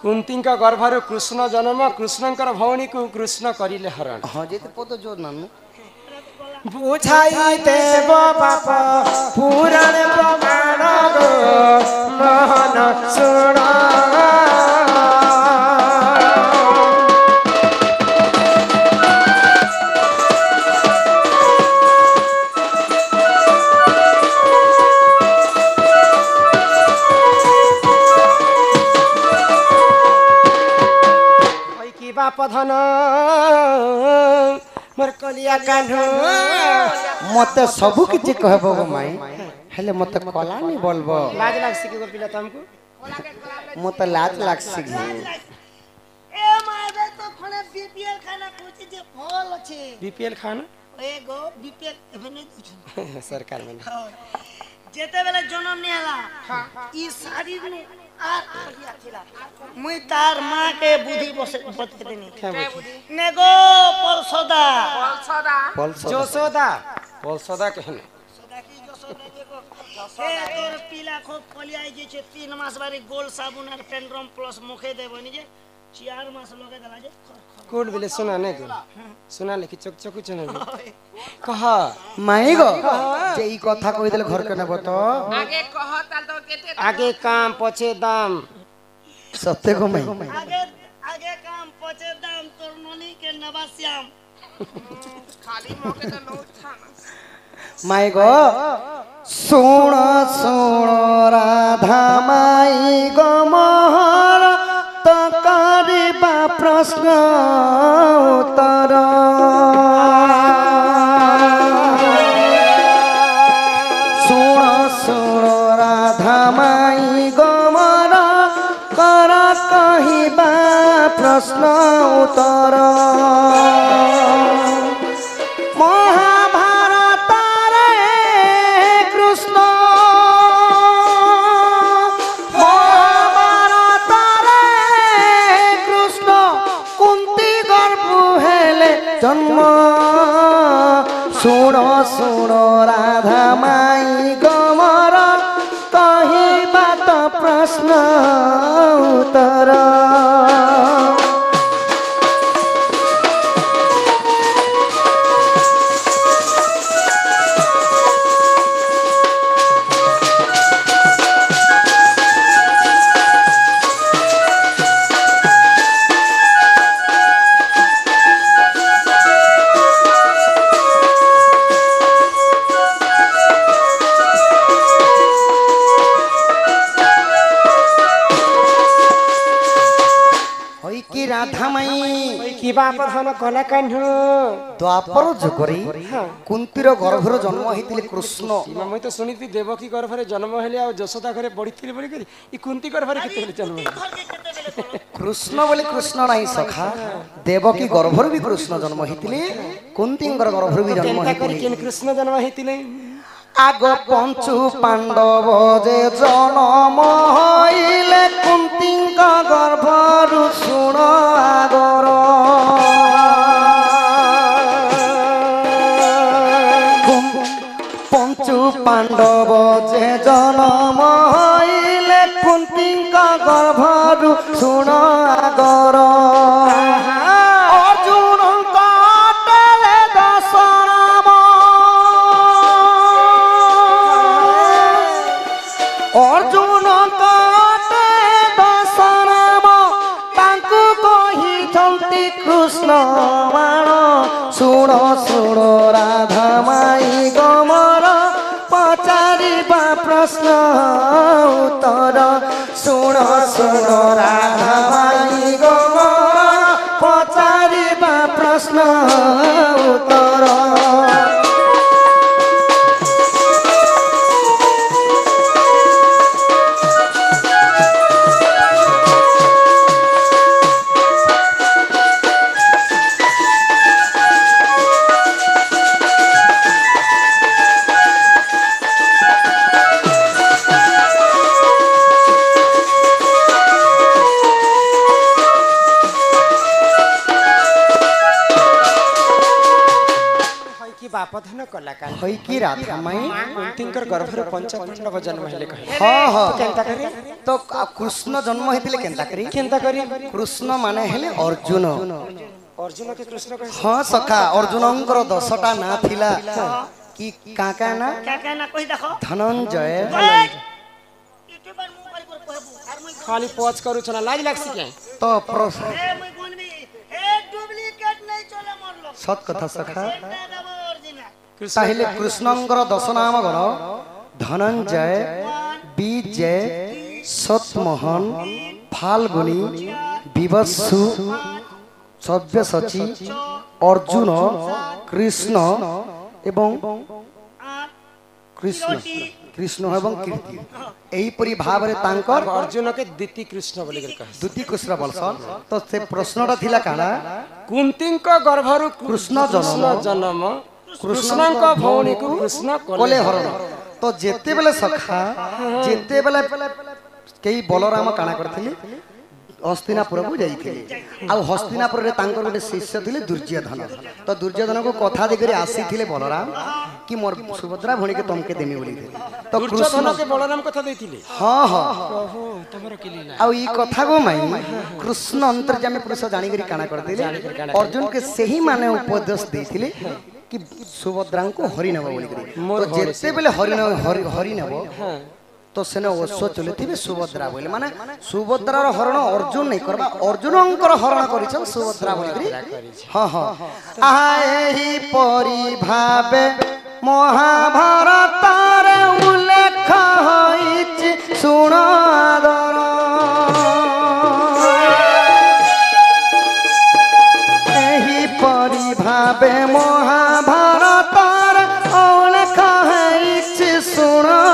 कुंती गर्भर कृष्ण जन्म कृष्णकर भौणी को कृष्ण करिले हरण। हाँ जी तो पद जो नानू बुझाई देव बाप पुराण प्रमाण गो मोहन सुण। बाप धन मोर कलिया कान्ह मत सबु किछि कहबो गो माई हेले मत कला नि बोलबो लाज लागसी के पिला तुमको मत लाज लागसी घे ए माय बे तो खने बीपीएल खाना पूछी जे फल अछि बीपीएल खाना ए गो बीपीएल एबने दुछ सरकार में जेते बेले जन्म ने आला ई शरीर ने आ गया थिला मुई तार मां के बुद्धि बते देनी ने गो परसोदा जोसोदा परसोदा कहने सदा की जोसोदा देखो ए तोर पीला खो पलियाई जे छे 3 मास बारी गोल साबुन और पेंड्रम प्लस मुखे देबनी जे 4 मास लगे दला जे कोड बेले सुना ने सुना लेखि चक चक चना कह माई गो जे ई कथा कहि देले घर के नेबो तो आगे कह ताल तो केते आगे काम पछे दाम सत्य को माई आगे काम पछे दाम तोर ननी के नवाश्याम खाली मौके तो लो था ना माई गो सुण सुण राधा माई गो मोहर तो करिबा प्रश्न उत्तर सुण सुण राधा माई गो मोर कर कहिबा प्रश्न उत्तर जन्म सुण सुण राधा माई गमर कहिबा त प्रश्न उत्तर राधा माई की बाप धन कला कान्ह द्वापर जुगरी कुंतीर गर्भर जन्म होइतिले कृष्ण मैं तो सुनिति देवकी गर्भरे जन्म हेले आ जशोदा घरे बढिथिले बोली करी ई कुंती गर्भरे केते हेले जन्म कृष्ण बोले कृष्ण नाही सखा देवकी गर्भर भी कृष्ण जन्म होइतिले कुंतींगर गर्भर भी जन्म होइतिले कृष्ण जन्म होइतिले आग पंचु पांडव जे जन्म होइले कुंतींग गर्भरु सुण आगर पंचु पांडव जे जन्म होइले कुंतींग गर्भरु सुण आगर अर्जुन काटे दशराम तांकु कहिथंती कृष्ण बाण सुण सुण राधा माई गमर पचारिबा प्रश्न उत्तर सुण सुण राधा माई गमर पचारिबा प्रश्न उत्तर पाप धन कला काल होई की राधा माई कुंतींकर गर्भर पंचपांडव जन्म हेले कहे हाँ हाँ केनता करे तो कृष्ण जन्म हेतिले केनता करी केनता करी कृष्ण माने हेले अर्जुन अर्जुन के कृष्ण कहे हाँ सखा अर्जुनंकर 10टा ना थिला कि काका ना क्या कहना कोई देखो धनंजय यूट्यूबर मोबाइल पर कहबो आर मुई खाली पहुंच करू छना लाज लागसी के तो ए मुई गुनबी ए डुप्लीकेट नहीं चले मोर लोग सत कथा सखा देबो ओरिजिनल ताहिले कृष्णंकर 10 नाम गण धनंजय विजय सतमोहन फाल्गुनी विवत्सु सव्यसची अर्जुन कृष्ण एवं कृष्ण कृष्ण एवं कीर्ति एही परि भाबरे तांकर अर्जुन के द्वितीय कृष्ण बोले कर कहे द्वितीय कृष्ण बलसन तो से प्रश्नटा थिला काना कुंतींक गर्भर कृष्ण जन्म जन्म कृष्णंक भौणी को कृष्ण कोले हरण तो जेते बेले सखा जेते बेले केही बलराम काना करथिले हस्तिनापुर को जाइथिले आ हस्तिनापुर रे तांकर गोटे शिष्य थिले दुर्योधन तो दुर्योधन को कथा देकरी आसीथिले बलराम कि मोर सुभद्रा भणी के तुमके देमी बोली तो दुर्योधन के बलराम कथा देथिले हां हां ओहो तमरो केली आ ई कथा को माई कृष्ण अंतर्यामी पुरुष जानि करी काना करथिले अर्जुन के सही माने उपदेश देथिले कि सुभद्रा को हरि नब बोली करी तो जेते बेले हरि नब तो सेने अश्व चले थिबे सुभद्रा बोले माने सुभद्रार हरण अर्जुन नहीं करबा अर्जुनंकर हरण करिछन सुभद्रा बोली करी हां हां आहा एही परि भाबे महाभारत रे उल्लेख होइछि सुनो आदर एही परि भाबे महाभारत रे उल्लेख होइछि सुनो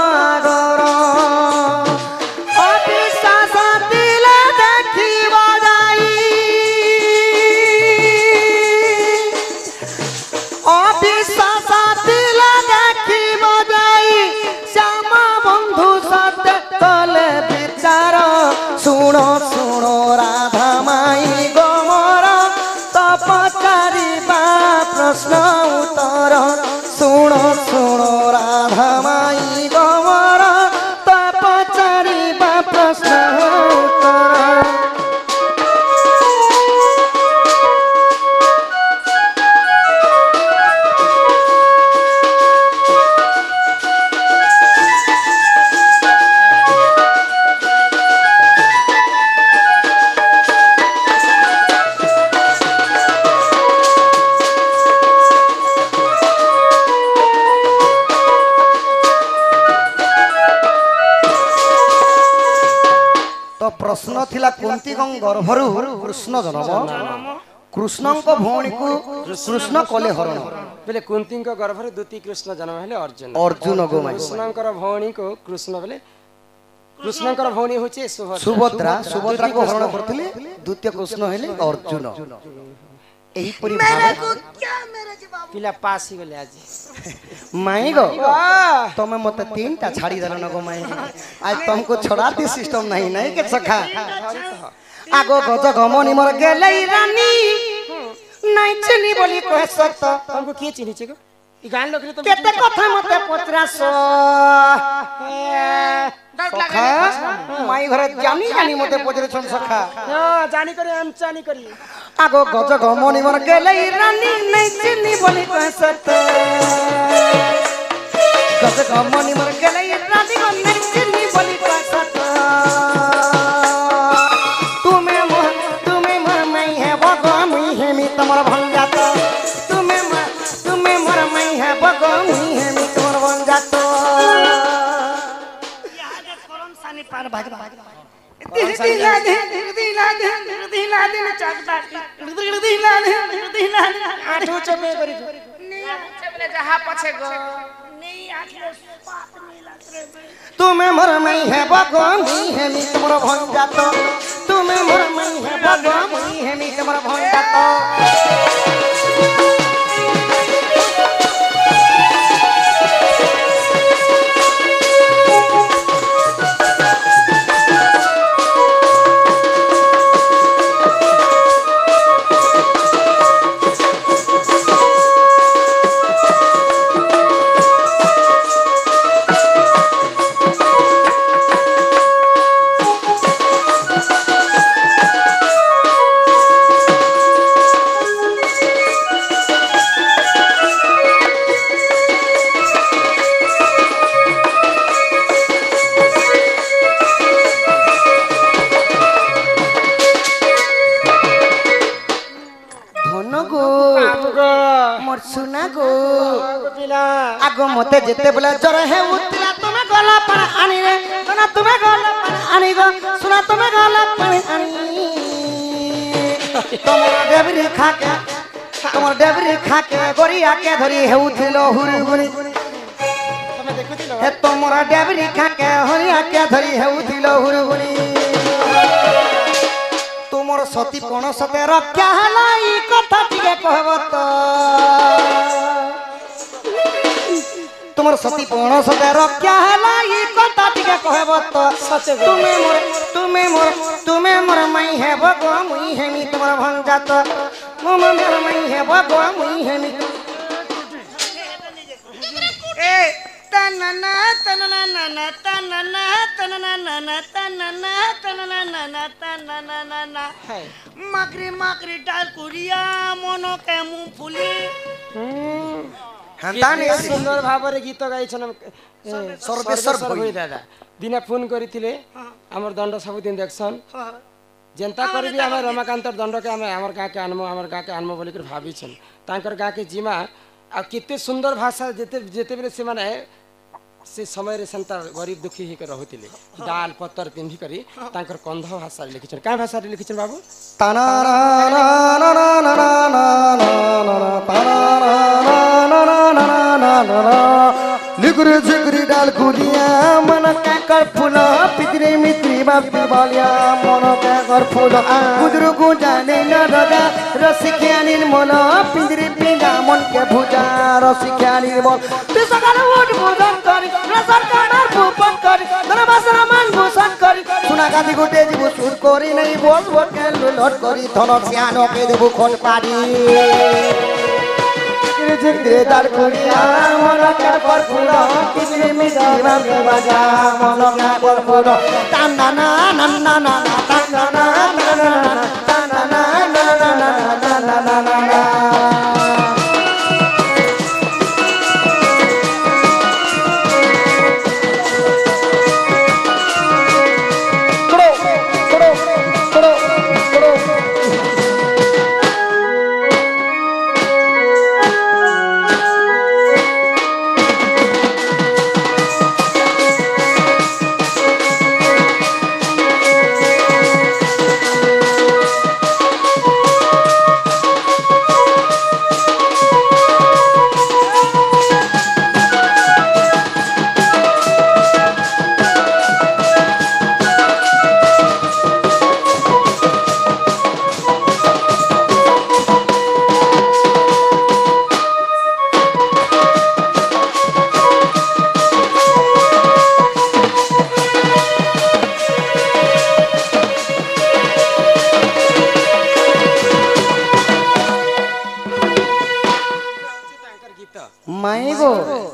सुनो सुनो राधा माई गोमर तपचारिबा प्रश्न उत्तर सुनो सुनो राधा माई गोमर तपचारिबा प्रश्न उत्तर प्रश्न थिला कुंती गर्भरु कृष्ण जन्म कृष्णंक भौणी को कृष्ण कोले हरण बेले कुंतींक गर्भर द्वितीय कृष्ण जन्म हेले अर्जुन अर्जुन गो माई कृष्णंकर भौणी को कृष्ण बेले कृष्णंकर भौणी होचे सुभद्रा सुभद्रा को हरण करथिले द्वितीय कृष्ण हेले अर्जुन एही परि मेरे को क्या मेरे जी बाबू पिला पास ही गेले आज माई गो तमे मते तीनटा छाड़ी देलो न गो माई आज तुमको छोड़ाती सिस्टम नहीं के सखा आगो गज गमनी मोर गेलै रानी नहीं चिनी बोली कह सत तुमको के चिनी छे गो ई गान लोकरे तो केते कथा मते पचरास सखा माई घरे जानी जानी मते पचरे छन सखा हां जानी करी हम जानी करी आगो गज गमनी मोर गेलै रानी नहीं चिनी बोली कह सत गज गमनी मोर गेलै रानी को नहीं चिनी बोली कह सत तमर भन जात तुम्हें मर मई है बगो मुई है मी तमर बन जात यहाँ के करम सानी पार भाग दिला दिन चकता दिला आठो चमे करी चबले जहा पछे गो नहीं आखिर बात नहीं लग रे तुम्हें मर मई है बगो मुई है मी तमर भन जात तुम्हें मर मई है बगो मुई है मी तमर भन जात सुना गो ପିଲା आगो मते जेते बेले जर हे उतला तुमे गला पानी आनी रे सुना तुमे गला पानी आनी गो सुना तुमे गला पानी आनी तमर डेबरी खाके गोरिया के धरी हे उठिलो हुरी हुरी ତମେ ଦେଖୁଥିଲ हे तमर डेबरी खाके हरिया के धरी हे उठिलो हुरी हुरी तुमर सती कोन सते रक्षा हला ई कथा टिके कहब त तुमर सती कोन सते रक्षा हला ई कथा टिके कहब त सचे तुमे मोर मई हे भगो मुई हेमी तुमर भंजा त मोर मई हे भगो मुई हेमी ए तनना तनना नना तनना तनना नना तनना तनना नना तनना नना माकरी माकरी डाल कुरिया मनो के मुंह फुली हंताने କେତେ ସୁନ୍ଦର ଭାବରେ ଗୀତ ଗାଇଛନ୍ ସର୍ବେଶ୍ୱର ଭୋଇ ଦାଦା ଦିନେ ଫୋନ୍ କରିଥିଲେ ଆମର ଦଣ୍ଡ ସବୁଦିନ ଦେଖସନ୍ ଯେନ୍ତା କରିବି ଆମେ ରମାକାନ୍ତର ଦଣ୍ଡକେ ଆମେ ଆମର ଗାଁକେ ଆନମୁ ବୋଲିକରି ଭାବିଛନ୍ ତାଙ୍କର ଗାଁକେ ଯିମା ଆଉ କେତେ ସୁନ୍ଦର ଭାଷା ଯେତେବେଳେ ସେମାନେ ସେ ସମୟରେ ସେନ୍ତା ଗରିବ ଦୁଃଖୀ ହେଇକି ରହୁଥିଲେ ଡାଲ ପତର ପିନ୍ଧିକରି ତାଙ୍କର କନ୍ଧ ଭାଷାରେ ଲେଖିଛନ୍ କାଁ ଭାଷାରେ ଲିଖିଛନ୍ ବାବୁ लिगुरी झिगुरी डाल गुलिया मन काकर फूल पितरी मित्री बापी बालिया मन काकर फूल गुजरू गुजाने न रगा रसिकिया निर्मल पिंजरी पिंगा मन के भुजा रसिकिया निर्मल पिसकाल उठ भोजन करी रसर कानार भूपन करी दरबासर मान भूषण करी सुना गादी गुटे जीवु सुर करी नहीं बोल बोल के लुलट करी धनक सियानो के देबु खोट पारी दार कुड़िया मन के पर फूल किसी मिसी बाबे बाजा मन के पर फूल ताना ना ना ना ना ताना ना ना ना ताना ना ना ना ना ना ना ना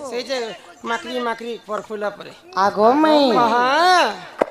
ସେଇ ଯେ ମାକରି ମାକରି ପରଫୁଲା ପରେ आगो मई ହଁ